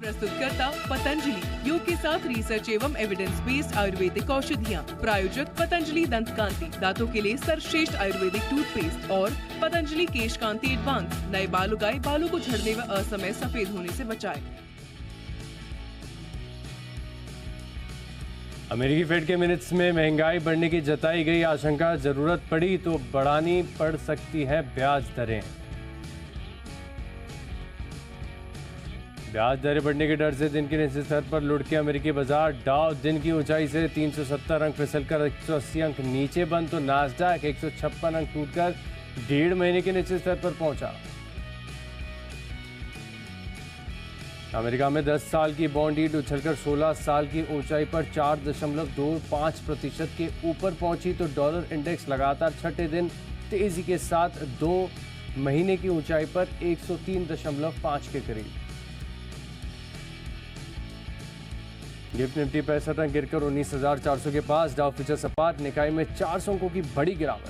प्रस्तुतकर्ता पतंजलि योग के साथ रिसर्च एवं एविडेंस बेस्ड आयुर्वेदिक औषधियाँ। प्रायोजक पतंजलि दंत कांति, दांतों के लिए सर्वश्रेष्ठ आयुर्वेदिक टूथपेस्ट और पतंजलि केश कांति एडवांस, नए बाल उगाए, बालों को झड़ने व असमय सफेद होने से बचाए। अमेरिकी फेड के मिनट्स में महंगाई बढ़ने की जताई गई आशंका, जरूरत पड़ी तो बढ़ानी पड़ सकती है ब्याज दरें। ब्याज दरें बढ़ने के डर से दिन के निचले स्तर पर लुढ़के अमेरिकी बाजार। डाउ दिन की ऊंचाई से 370 अंक फिसलकर 180 अंक नीचे बंद, तो नास्डैक 156 अंक टूटकर 1.5 महीने के निचले स्तर पर पहुंचा। अमेरिका में 10 साल की बॉन्ड यील्ड उछलकर 16 साल की ऊंचाई पर 4.25% के ऊपर पहुंची, तो डॉलर इंडेक्स लगातार छठे दिन तेजी के साथ 2 महीने की ऊंचाई पर 103.5 के करीब। गिफ्ट निफ्टी 65 अंक गिरकर 19,400 के पास। डाउ फ्यूचर सपाट, निकाय में 400 अंकों की बड़ी गिरावट।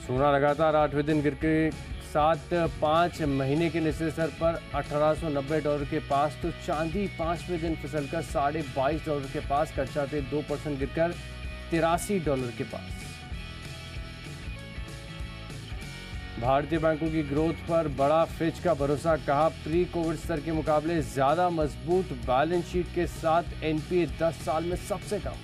सोना लगातार 8वें दिन गिर के साथ 5 महीने के निचले स्तर पर $1890 के पास, तो चांदी 5वें दिन फिसलकर $22.5 के पास। कच्चा तेल 2% गिरकर $83 के पास। भारतीय बैंकों की ग्रोथ पर बड़ा फिच का भरोसा, कहा प्री कोविड स्तर के मुकाबले ज्यादा मजबूत बैलेंस शीट के साथ एनपीए 10 साल में सबसे कम।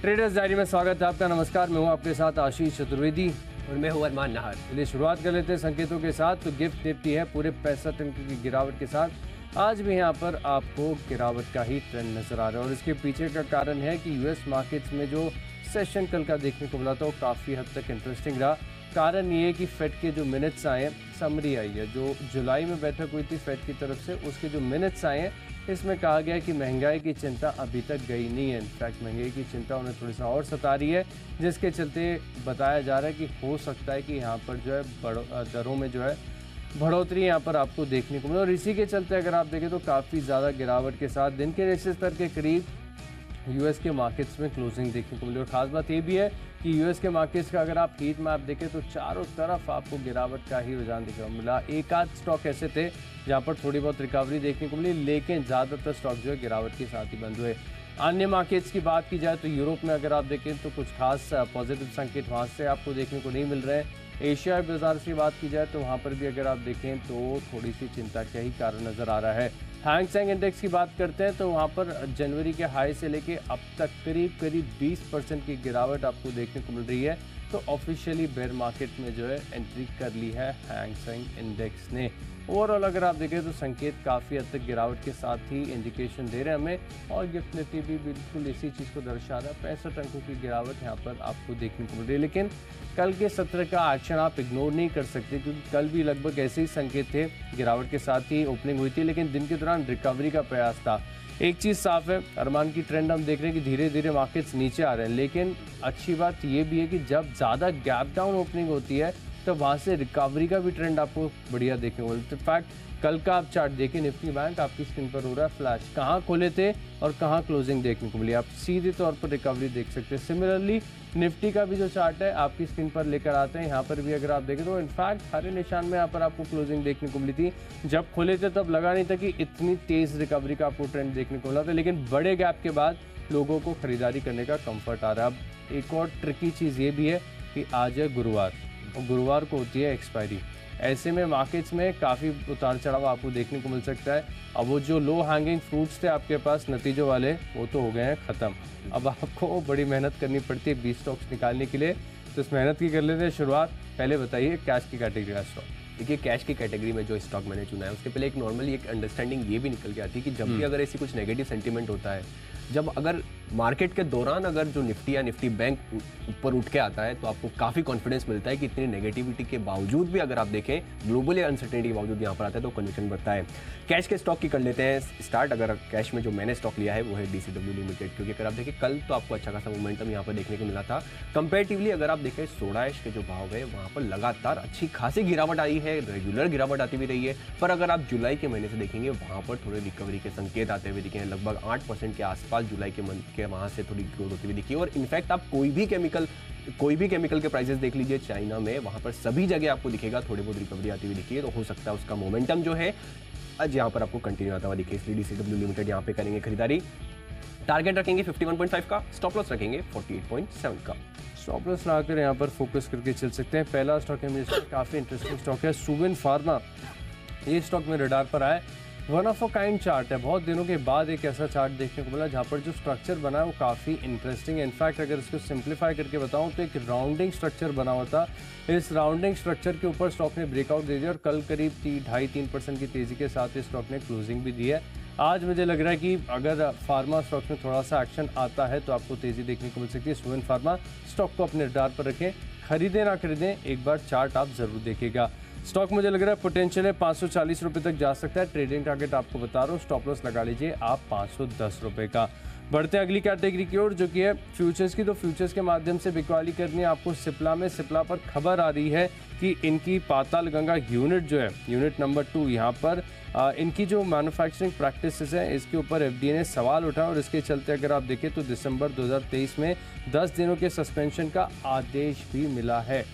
ट्रेडर्स डायरी में स्वागत है आपका। नमस्कार, मैं हूं आपके साथ आशीष चतुर्वेदी और मैं हूं अरमान नाहर। चलिए शुरुआत कर लेते हैं संकेतों के साथ। तो गिफ्ट निफ्टी है पूरे 65 अंक की गिरावट के साथ। आज भी यहाँ पर आपको गिरावट का ही ट्रेंड नजर आ रहा है और इसके पीछे का कारण है कि यूएस मार्केट्स में जो सेशन कल का देखने को मिला था वो काफ़ी हद तक इंटरेस्टिंग रहा। कारण ये है कि फेड के जो मिनट्स आए हैं, समरी आई है जो जुलाई में बैठक हुई थी फेड की तरफ से, उसके जो मिनट्स आए हैं इसमें कहा गया कि महंगाई की चिंता अभी तक गई नहीं है। इनफैक्ट महंगाई की चिंता उन्हें थोड़ी सा और सता रही है, जिसके चलते बताया जा रहा है कि हो सकता है कि यहाँ पर जो है दरों में जो है बढ़ोतरी यहाँ पर आपको देखने को मिले। और इसी के चलते अगर आप देखें तो काफ़ी ज़्यादा गिरावट के साथ दिन के निचले स्तर के करीब यूएस के मार्केट्स में क्लोजिंग देखने को मिली। और ख़ास बात ये भी है कि यूएस के मार्केट्स का अगर आप हीट मैप देखें तो चारों तरफ आपको गिरावट का ही रुझान देखने को मिला। एक आध स्टॉक ऐसे थे जहाँ पर थोड़ी बहुत रिकवरी देखने को मिली, लेकिन ज़्यादातर स्टॉक जो है गिरावट के साथ ही बंद हुए। अन्य मार्केट्स की बात की जाए तो यूरोप में अगर आप देखें तो कुछ खास पॉजिटिव संकेत वहाँ से आपको देखने को नहीं मिल रहे हैं। एशिया बाजार की बात की जाए तो वहाँ पर भी अगर आप देखें तो थोड़ी सी चिंता का ही कारण नज़र आ रहा है। हैंग सेंग इंडेक्स की बात करते हैं तो वहाँ पर जनवरी के हाई से लेके अब तक करीब 20% की गिरावट आपको देखने को मिल रही है। तो ऑफिशियली बेयर मार्केट में जो है एंट्री कर ली है हैंग सेंग इंडेक्स ने। ओवरऑल अगर आप देखें तो संकेत काफ़ी हद तक गिरावट के साथ ही इंडिकेशन दे रहे हैं हमें, और गिफ्ट निफ्टी भी बिल्कुल इसी चीज़ को दर्शा रहा है। 65 अंकों की गिरावट यहाँ पर आपको देखने को मिल रही है। लेकिन कल के सत्र का एक्शन आप इग्नोर नहीं कर सकते, क्योंकि कल भी लगभग ऐसे ही संकेत थे, गिरावट के साथ ही ओपनिंग हुई थी, लेकिन दिन के दौरान रिकवरी का प्रयास था। एक चीज़ साफ है, अरमान की ट्रेंड हम देख रहे हैं कि धीरे धीरे मार्केट्स नीचे आ रहे हैं, लेकिन अच्छी बात ये भी है कि जब ज़्यादा गैप डाउन ओपनिंग होती है तो वहाँ से रिकवरी का भी ट्रेंड आपको बढ़िया देखने को मिलता है। इनफैक्ट कल का आप चार्ट देखिए, निफ्टी बैंक आपकी स्क्रीन पर हो रहा है फ्लैश, कहाँ खोले थे और कहाँ क्लोजिंग देखने को मिली, आप सीधे तौर पर रिकवरी देख सकते हैं। सिमिलरली निफ्टी का भी जो चार्ट है आपकी स्क्रीन पर लेकर आते हैं, यहाँ पर भी अगर आप देखें तो इनफैक्ट हरे निशान में यहाँ पर आपको क्लोजिंग देखने को मिली थी। जब खोले थे तब लगा नहीं था कि इतनी तेज़ रिकवरी का आपको ट्रेंड देखने को मिला था, लेकिन बड़े गैप के बाद लोगों को खरीदारी करने का कंफर्ट आ रहा है। अब एक और ट्रिकी चीज़ ये भी है कि आज है गुरुवार और गुरुवार को होती है एक्सपायरी। ऐसे में मार्केट्स में काफ़ी उतार चढ़ाव आपको देखने को मिल सकता है। अब वो जो लो हैंगिंग फ्रूट्स थे आपके पास नतीजों वाले, वो तो हो गए हैं ख़त्म। अब आपको बड़ी मेहनत करनी पड़ती है 20 स्टॉक्स निकालने के लिए, तो इस मेहनत की कर लेते हैं शुरुआत। पहले बताइए कैश की कैटेगरी का स्टॉक। देखिए, कैश की कैटेगरी में जो स्टॉक मैंने चुना है उसके पहले एक नॉर्मली एक अंडरस्टैंडिंग ये भी निकल के आती है कि जब भी अगर ऐसी कुछ नेगेटिव सेंटीमेंट होता है, जब अगर मार्केट के दौरान अगर जो निफ्टी या निफ्टी बैंक ऊपर उठ के आता है तो आपको काफ़ी कॉन्फिडेंस मिलता है कि इतनी नेगेटिविटी के बावजूद भी अगर आप देखें ग्लोबली अनसर्टेनिटी के बावजूद यहाँ पर आता है तो कन्विक्शन बढ़ता है। कैश के स्टॉक की कर लेते हैं स्टार्ट। अगर कैश में जो मैंने स्टॉक लिया है वो है DCW लिमिटेड, क्योंकि अगर आप देखें कल तो आपको अच्छा खासा मोमेंटम यहाँ पर देखने को मिला था। कंपेरेटिवली अगर आप देखें सोडा ऐश के जो भाव है वहाँ पर लगातार अच्छी खासी गिरावट आई है रेगुलर गिरावट आती भी रही है, पर अगर आप जुलाई के महीने से देखेंगे वहाँ पर थोड़े रिकवरी के संकेत आते हुए दिखे हैं। लगभग 8% के आसपास जुलाई के मंथ के वहाँ से थोड़ी ग्रोथ होती हुई दिखी है। और इनफैक्ट आप कोई भी केमिकल के प्राइसेस देख लीजिए चाइना में, वहाँ पर सभी जगह आपको दिखेगा थोड़ी बहुत रिकवरी आती हुई दिखी है। तो हो सकता है उसका मोमेंटम जो है आज यहाँ पर आपको कंटिन्यू आता हुआ दिखे, इसलिए DCW लिमिटेड यहाँ पे करेंगे खरीदारी। टारगेट रखेंगे 51.5 का, स्टॉप लॉस रखेंगे 48.7 का। स्टॉप लॉस लगाकर यहाँ पर फोकस करके चल सकते हैं। पहला स्टॉक है मेरे साथ, काफ़ी इंटरेस्टिंग स्टॉक है, सुवेन फार्मा। ये स्टॉक में रडार पर आया, one of a kind chart है। बहुत दिनों के बाद एक ऐसा चार्ट देखने को मिला जहाँ पर जो स्ट्रक्चर बना है वो काफ़ी इंटरेस्टिंग है। इनफैक्ट अगर इसको सिंप्लीफाई करके बताऊँ तो एक राउंडिंग स्ट्रक्चर बना हुआ था। इस राउंडिंग स्ट्रक्चर के ऊपर स्टॉक ने ब्रेकआउट दे दिया और कल करीब 2.5-3% की तेज़ी के साथ इस स्टॉक ने क्लोजिंग भी दी है। आज मुझे लग रहा है कि अगर फार्मा स्टॉक में थोड़ा सा एक्शन आता है तो आपको तेज़ी देखने को मिल सकती है। सुवेन फार्मा स्टॉक को अपने रडार पर रखें, खरीदें ना खरीदें, एक बार चार्ट आप ज़रूर देखिएगा। स्टॉक मुझे लग रहा है पोटेंशियल है 540 रुपये तक जा सकता है। ट्रेडिंग टारगेट आपको बता रहा हूँ, स्टॉप लॉस लगा लीजिए आप 510 रुपये का। बढ़ते हैं अगली कैटेगरी की ओर जो कि है फ्यूचर्स की। तो फ्यूचर्स के माध्यम से बिकवाली करनी है आपको सिप्ला में। सिप्ला पर खबर आ रही है कि इनकी पाताल गंगा यूनिट जो है, यूनिट नंबर 2, यहाँ पर इनकी जो मैन्युफैक्चरिंग प्रैक्टिसेस है इसके ऊपर FDA ने सवाल उठाया और इसके चलते अगर आप देखें तो दिसंबर 2023 में 10 दिनों के सस्पेंशन का आदेश भी मिला है।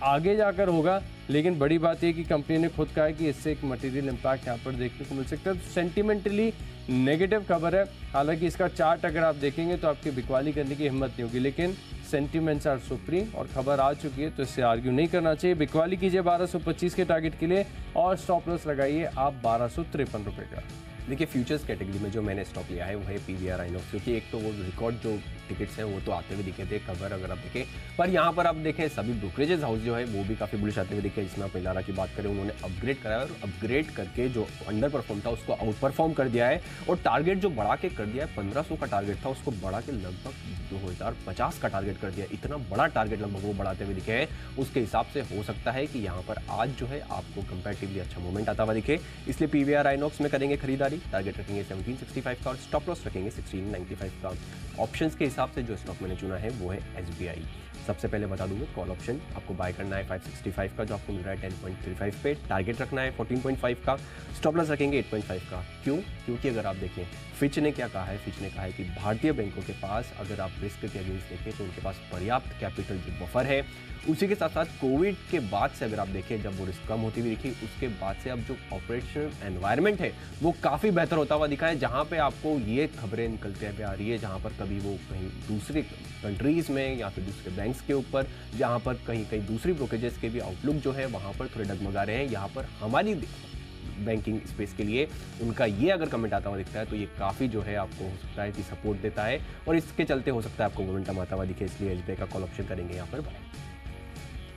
आगे जाकर होगा, लेकिन बड़ी बात यह कि कंपनी ने खुद कहा है कि इससे एक मटेरियल इम्पैक्ट यहाँ पर देखने को मिल सकता है। सेंटिमेंटली नेगेटिव खबर है। हालांकि इसका चार्ट अगर आप देखेंगे तो आपकी बिकवाली करने की हिम्मत नहीं होगी, लेकिन सेंटिमेंट्स आर सुप्रीम और खबर आ चुकी है तो इससे आर्ग्यू नहीं करना चाहिए। बिकवाली कीजिए 1225 के टारगेट के लिए और स्टॉप लॉस लगाइए आप 1253 रुपये का। देखिए फ्यूचर्स कैटेगरी में जो मैंने स्टॉक लिया है वो है PVR आइनॉक्स, क्योंकि एक तो वो रिकॉर्ड जो टिकट्स हैं वो तो आते हुए दिखे थे खबर अगर आप देखें, पर यहाँ पर आप देखें सभी ब्रोकरेजेस हाउस जो है वो भी काफ़ी बुलिश आते हुए दिखे। इसमें आप इलारा की बात करें, उन्होंने अपग्रेड कराया और अपग्रेड करके जो अंडर परफॉर्म था उसको आउट परफॉर्म कर दिया है और टारगेट जो बढ़ा के कर दिया है, 1500 का टारगेट था उसको बढ़ा के लगभग 2050 का टारगेट कर दिया। इतना बड़ा टारगेट लगभग वो बढ़ाते हुए दिखे हैं। उसके हिसाब से हो सकता है कि यहाँ पर आज जो है आपको कंपैरेटिवली अच्छा मूवमेंट आता हुआ दिखे, इसलिए PVR आइनॉक्स में करेंगे खरीदारी। टारगेट रखेंगे 1765 का और स्टॉप लॉस रखेंगे 1695 का। ऑप्शंस के हिसाब से जो स्टॉक मैंने चुना है वो है SBI। सबसे पहले बता दूंगा कॉल ऑप्शन आपको बाय करना है 565 का जो आपको मिल रहा है 10.35 पे। टारगेट रखना है 14.5 का, स्टॉप लॉस रखेंगे 8.5 का। क्यों? क्योंकि अगर आप देखें फिच ने क्या कहा है, फिच ने कहा है कि भारतीय बैंकों के पास अगर आप रिस्क के अगेंस्ट देखें तो उनके पास पर्याप्त कैपिटल जो बफर है। उसी के साथ साथ कोविड के बाद से अगर आप देखें जब वो रिस्क कम होती हुई दिखी, उसके बाद से अब जो ऑपरेशनल एनवायरनमेंट है वो काफ़ी बेहतर होता हुआ दिखा है। जहाँ पे आपको ये खबरें निकलते हुए आ रही है जहाँ पर कभी वो कहीं दूसरी कंट्रीज़ में या फिर दूसरे बैंक्स के ऊपर, जहाँ पर कहीं कहीं दूसरी ब्रोकरेजेस के भी आउटलुक जो है वहाँ पर थोड़े डगमगा रहे हैं। यहाँ पर हमारी बैंकिंग स्पेस के लिए उनका ये अगर कमेंट आता हुआ दिखता है तो ये काफ़ी जो है आपको हो सकता है कि सपोर्ट देता है और इसके चलते हो सकता है आपको मोमेंटम आता हुआ दिखे, इसलिए SBI का कॉल ऑप्शन करेंगे यहाँ पर बाय।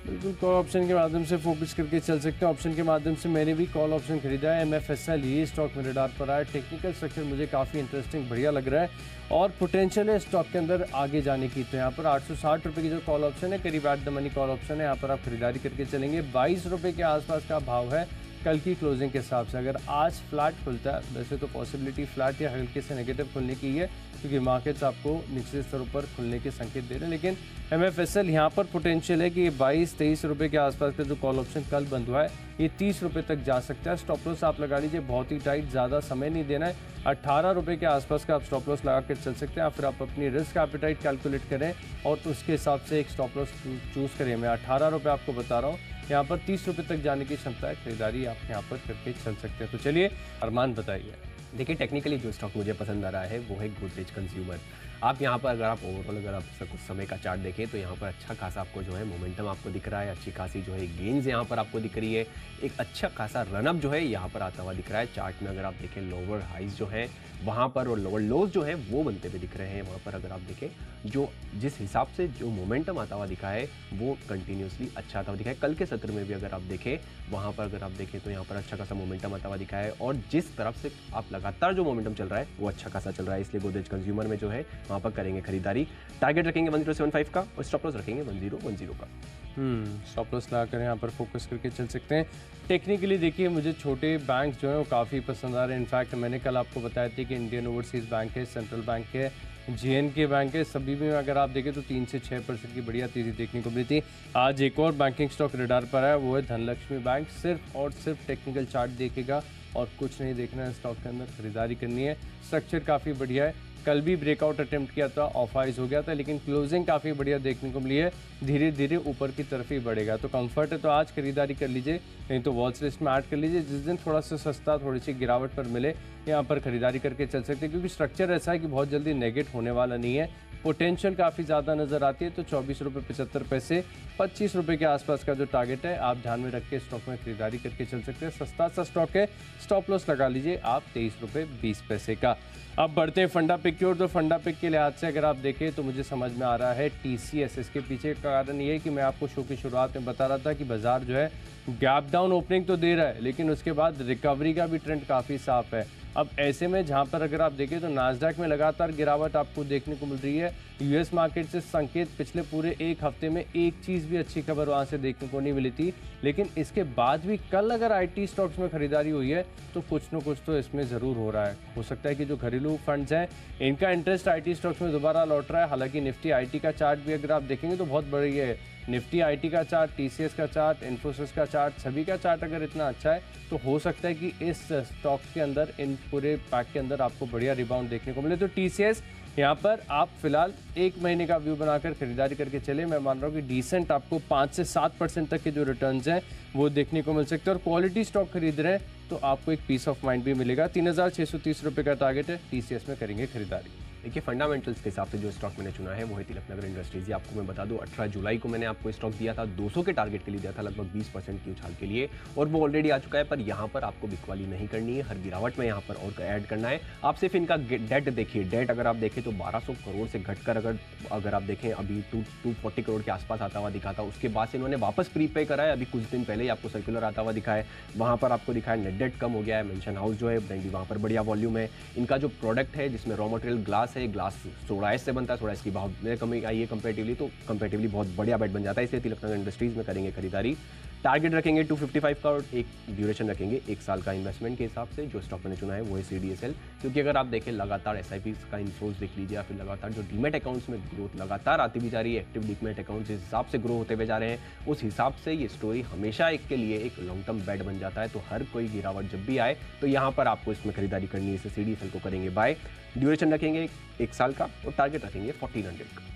बिल्कुल कॉल ऑप्शन के माध्यम से फोकस करके चल सकते हैं। ऑप्शन के माध्यम से मैंने भी कॉल ऑप्शन खरीदा है MFSL। ये स्टॉक में रडार पर आया। टेक्निकल स्ट्रक्चर मुझे काफ़ी इंटरेस्टिंग बढ़िया लग रहा है और पोटेंशियल है स्टॉक के अंदर आगे जाने की। तो यहाँ पर 860 रुपये की जो कॉल ऑप्शन है, करीब at the money call option है, यहाँ पर आप खरीदारी करके चलेंगे। 22 रुपये के आसपास का भाव है कल की क्लोजिंग के हिसाब से। अगर आज फ्लैट खुलता है, वैसे तो पॉसिबिलिटी फ्लैट या हल्के से नेगेटिव खुलने की है क्योंकि मार्केट्स आपको निचले स्तरों पर खुलने के संकेत दे रहे हैं, लेकिन MFSL यहाँ पर पोटेंशियल है कि ये 22-23 रुपये के आसपास का जो कॉल ऑप्शन कल बंद हुआ है ये 30 रुपये तक जा सकता है। स्टॉप लॉस आप लगा लीजिए, बहुत ही टाइट, ज़्यादा समय नहीं देना है। 18 रुपये के आसपास का आप स्टॉप लॉस लगा कर चल सकते हैं या फिर आप अपनी रिस्क एपेटाइट कैलकुलेट करें और उसके हिसाब से एक स्टॉप लॉस चूज़ करें। मैं 18 रुपये आपको बता रहा हूँ, यहाँ पर 30 रुपये तक जाने की क्षमता है। खरीदारी आप यहाँ पर करके चल सकते हैं। तो चलिए अरमान बताइए। देखिए टेक्निकली जो स्टॉक मुझे पसंद आ रहा है वो है गोदरेज कंज्यूमर। आप यहाँ पर अगर आप ओवरऑल अगर आप कुछ समय का चार्ट देखें तो यहाँ पर अच्छा खासा आपको जो है मोमेंटम आपको दिख रहा है, अच्छी खासी जो है गेंस यहाँ पर आपको दिख रही है, एक अच्छा खासा रनअप जो है यहाँ पर आता हुआ दिख रहा है। चार्ट में अगर आप देखें लोअर हाइज जो है वहाँ पर और लोअर लोज जो है वो बनते हुए दिख रहे हैं। वहाँ पर अगर आप देखें जो जिस हिसाब से जो मोमेंटम आता हुआ दिखा है वो कंटिन्यूसली अच्छा आता हुआ दिखा है। कल के सत्र में भी अगर आप देखें वहाँ पर अगर आप देखें तो यहाँ पर अच्छा खासा मोमेंटम आता हुआ दिखा है और जिस तरफ से आप लगातार जो मोमेंटम चल रहा है वो अच्छा खासा चल रहा है, इसलिए गोदरेज कंज्यूमर में जो है वहाँ पर करेंगे खरीदारी। टारगेट रखेंगे 1075 का और स्टॉप लॉस रखेंगे 1010 का। स्टॉप लॉस लगाकर यहाँ पर फोकस करके चल सकते हैं। टेक्निकली देखिए, मुझे छोटे बैंक जो हैं वो काफ़ी पसंद आ रहे हैं। इनफैक्ट मैंने कल आपको बताया था कि इंडियन ओवरसीज़ बैंक है, सेंट्रल बैंक है, JNK बैंक है, सभी में अगर आप देखें तो 3 से 6% की बढ़िया तेज़ी देखने को मिली थी। आज एक और बैंकिंग स्टॉक रडार पर है, वो है धनलक्ष्मी बैंक। सिर्फ और सिर्फ टेक्निकल चार्ट देखेगा और कुछ नहीं देखना है स्टॉक के अंदर, खरीदारी करनी है। स्ट्रक्चर काफ़ी बढ़िया है, कल भी ब्रेकआउट अटेम्प्ट किया था, ऑफ आइज हो गया था, लेकिन क्लोजिंग काफ़ी बढ़िया देखने को मिली है। धीरे धीरे ऊपर की तरफ ही बढ़ेगा, तो कंफर्ट है तो आज खरीदारी कर लीजिए, नहीं तो वॉच लिस्ट में ऐड कर लीजिए। जिस दिन थोड़ा सा सस्ता, थोड़ी सी गिरावट पर मिले, यहाँ पर खरीदारी करके चल सकते हैं, क्योंकि स्ट्रक्चर ऐसा है कि बहुत जल्दी नेगेट होने वाला नहीं है। पोटेंशियल काफ़ी ज़्यादा नज़र आती है, तो 24 रुपये 75 पैसे, 25 रुपये के आसपास का जो टारगेट है आप ध्यान में रख के स्टॉक में खरीदारी करके चल सकते हैं। सस्ता सा स्टॉक है, स्टॉप लॉस लगा लीजिए आप 23 रुपये 20 पैसे का। अब बढ़ते हैं फंडा पिक की ओर। तो फंडा पिक के लिहाज से अगर आप देखें तो मुझे समझ में आ रहा है TCS। इसके पीछे का कारण ये है कि मैं आपको शो की शुरुआत में बता रहा था कि बाजार जो है गैप डाउन ओपनिंग तो दे रहा है, लेकिन उसके बाद रिकवरी का भी ट्रेंड काफ़ी साफ है। अब ऐसे में जहां पर अगर आप देखें तो नास्डैक में लगातार गिरावट आपको देखने को मिल रही है। US मार्केट से संकेत पिछले पूरे एक हफ्ते में एक चीज़ भी अच्छी खबर वहां से देखने को नहीं मिली थी, लेकिन इसके बाद भी कल अगर IT स्टॉक्स में खरीदारी हुई है तो कुछ न कुछ तो इसमें ज़रूर हो रहा है। हो सकता है कि जो घरेलू फंड्स हैं इनका इंटरेस्ट IT स्टॉक्स में दोबारा लौट रहा है। हालांकि निफ्टी IT का चार्ट भी अगर आप देखेंगे तो बहुत बढ़िया है। निफ्टी IT का चार्ट, TCS का चार्ट, इन्फोसिस का चार्ट, सभी का चार्ट अगर इतना अच्छा है तो हो सकता है कि इस स्टॉक के अंदर, इन पूरे पैक के अंदर आपको बढ़िया रिबाउंड देखने को मिले। तो TCS यहाँ पर आप फिलहाल 1 महीने का व्यू बनाकर खरीदारी करके चले। मैं मान रहा हूँ कि डिसेंट आपको 5 से 7% तक के जो रिटर्न्स हैं वो देखने को मिल सकते हैं। और क्वालिटी स्टॉक खरीद रहे हैं तो आपको एक पीस ऑफ माइंड भी मिलेगा। 3630 रुपये का टारगेट है, TCS में करेंगे खरीदारी। देखिए, फंडामेंटल्स के हिसाब से जो स्टॉक मैंने चुना है वो है तिलकनगर इंडस्ट्रीज। आपको मैं बता दूं 18 जुलाई को मैंने आपको स्टॉक दिया था, 200 के टारगेट के लिए दिया था, लगभग 20% की उछाल के लिए, और वो ऑलरेडी आ चुका है। पर यहाँ पर आपको बिकवाली नहीं करनी है, हर गिरावट में यहाँ पर और ऐड करना है। आप सिर्फ इनका डेट देखिए, डेट अगर आप देखें तो 1200 करोड़ से घटकर अगर आप देखें अभी 240 करोड़ के आसपास आता हुआ दिखा था। उसके बाद से इन्होंने वापस प्रीपे करा है। अभी कुछ दिन पहले ही आपको सर्कुलर आता हुआ दिखा है, वहाँ पर आपको दिखा है नेट डेट कम हो गया है। मेंशन हाउस जो है ब्रांडी, वहाँ पर बढ़िया वॉल्यूम है। इनका जो प्रोडक्ट है जिसमें रॉ मटेरियल ग्लास है, ग्लास सोडा एस से बनता है, सोडा एस की भाव में कमी आई है कंपेरेटिवली, तो कंपेरेटिवली बहुत बढ़िया बेट बन जाता है। इसलिए तिलकनगर इंडस्ट्रीज में करेंगे खरीदारी। टारगेट रखेंगे 255 का और एक ड्यूरेशन रखेंगे 1 साल का। इन्वेस्टमेंट के हिसाब से जो स्टॉक मैंने चुना है वो है CDSL, क्योंकि अगर आप देखें लगातार SIP का इन्फ्लोज देख लीजिए, या फिर लगातार जो डीमेट अकाउंट्स में ग्रोथ लगातार आती भी जा रही है, एक्टिव डीमेट अकाउंट जिस हिसाब से ग्रो होते हुए जा रहे हैं, उस हिसाब से ये स्टोरी हमेशा एक के लिए एक लॉन्ग टर्म बेट बन जाता है। तो हर कोई गिरावट जब भी आए तो यहाँ पर आपको इसमें खरीदारी करनी है। इसे CDSL को करेंगे बाय, ड्यूरेशन रखेंगे 1 साल का और टारगेट रखेंगे 1400 का।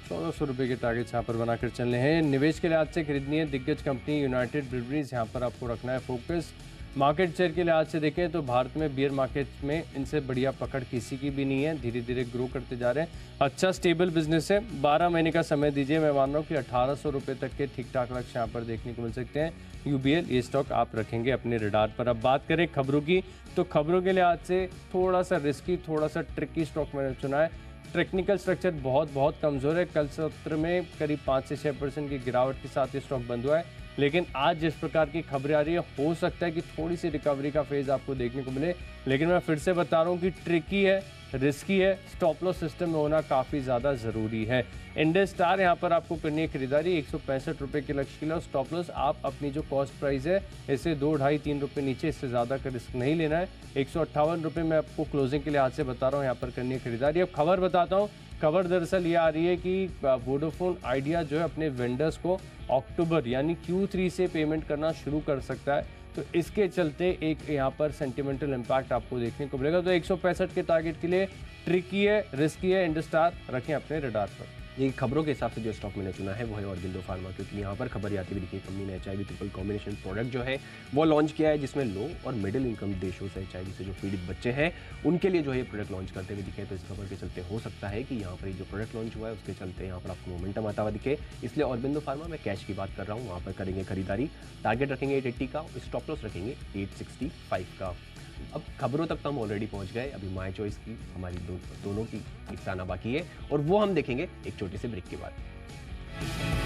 1400 रुपये के टारगेट यहाँ पर बनाकर चलने हैं। निवेश के लिहाज से खरीदनी है दिग्गज कंपनी यूनाइटेड ब्रिवरीज, यहाँ पर आपको रखना है फोकस। मार्केट शेयर के लिहाज से देखें तो भारत में बियर मार्केट में इनसे बढ़िया पकड़ किसी की भी नहीं है, धीरे धीरे ग्रो करते जा रहे हैं। अच्छा स्टेबल बिजनेस है, 12 महीने का समय दीजिए। मैं मान रहा हूँ कि 1800 रुपये तक के ठीक ठाक लक्ष्य यहाँ पर देखने को मिल सकते हैं। UBL ये स्टॉक आप रखेंगे अपने रडार पर। अब बात करें खबरों की, तो खबरों के लिहाज से थोड़ा सा रिस्की, थोड़ा सा ट्रिकी स्टॉक मैंने चुना है। टेक्निकल स्ट्रक्चर बहुत कमज़ोर है। कल सत्र में करीब 5 से 6% की गिरावट के साथ ये स्टॉक बंद हुआ है, लेकिन आज जिस प्रकार की खबरें आ रही है हो सकता है कि थोड़ी सी रिकवरी का फेज़ आपको देखने को मिले। लेकिन मैं फिर से बता रहा हूँ कि ट्रिकी है, रिस्की है, स्टॉप लॉस सिस्टम में होना काफ़ी ज़्यादा ज़रूरी है। इंडस स्टार यहाँ पर आपको करनी है खरीदारी 165 रुपये के लक्ष्य के लिए। स्टॉप लॉस आप अपनी जो कॉस्ट प्राइस है इसे 2, 2.5, 3 रुपये नीचे, इससे ज़्यादा का रिस्क नहीं लेना है। 158 रुपये मैं आपको क्लोजिंग के लिए आज से बता रहा हूँ, यहाँ पर करनी है खरीदारी। अब खबर बताता हूँ। खबर दरअसल ये आ रही है कि वोडाफोन आइडिया जो है अपने वेंडर्स को अक्टूबर यानी Q3 से पेमेंट करना शुरू कर सकता है, तो इसके चलते एक यहाँ पर सेंटिमेंटल इम्पैक्ट आपको देखने को मिलेगा। तो 165 के टारगेट के लिए ट्रिकी है, रिस्की है, इंडस स्टार रखें अपने रडार पर। ये खबरों के हिसाब से जो स्टॉक मैंने चुना है वो है ऑरबिंदो फार्मा, क्योंकि यहाँ पर खबर आती हुई दिखी कंपनी ने HIV ट्रिपल कॉम्बिनेशन प्रोडक्ट जो है वो लॉन्च किया है, जिसमें लो और मिडिल इनकम देशों से HIV से जो पीड़ित बच्चे हैं उनके लिए जो है प्रोडक्ट लॉन्च करते हुए दिखे। तो इस खबर के चलते हो सकता है कि यहाँ पर ये जो प्रोडक्ट लॉन्च हुआ है उसके चलते यहाँ पर आपको मोमेंटम आता हुआ दिखे। इसलिए ऑरबिंदो फार्मा में कैश की बात कर रहा हूँ, वहाँ पर करेंगे खरीदारी। टारगेट रखेंगे 880 का, स्टॉप लॉस रखेंगे 865 का। अब खबरों तक तो हम ऑलरेडी पहुंच गए, अभी माय चॉइस की हमारी दोनों की लिस्ट आना बाकी है, और वो हम देखेंगे एक छोटे से ब्रेक के बाद।